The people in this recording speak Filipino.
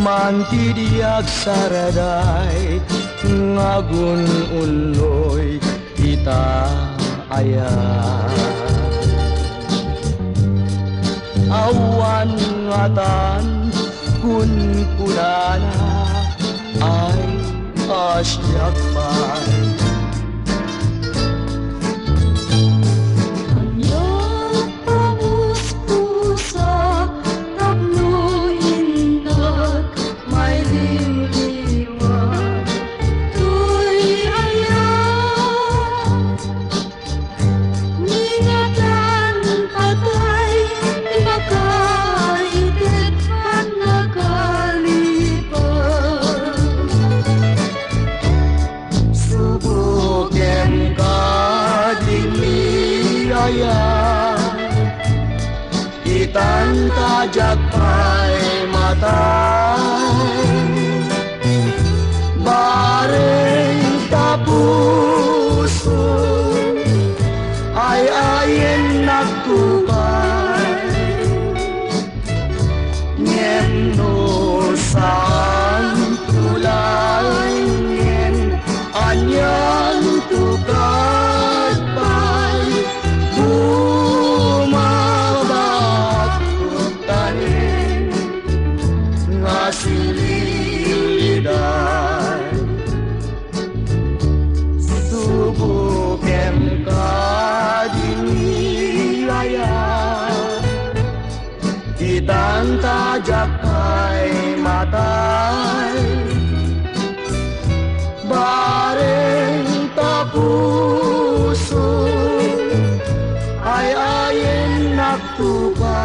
Mantidiag saraday ngagun uloy kita ayat awan ngatan kun kunana ay asyak man Itan tajak ay matay bareng tapuso ay ayen nagtubay ngem no saan tulay ngem anyang tukad bay sililidan subukem ka dinilaya kitang tajak ay matay bareng tapuso ay ayen nagtubay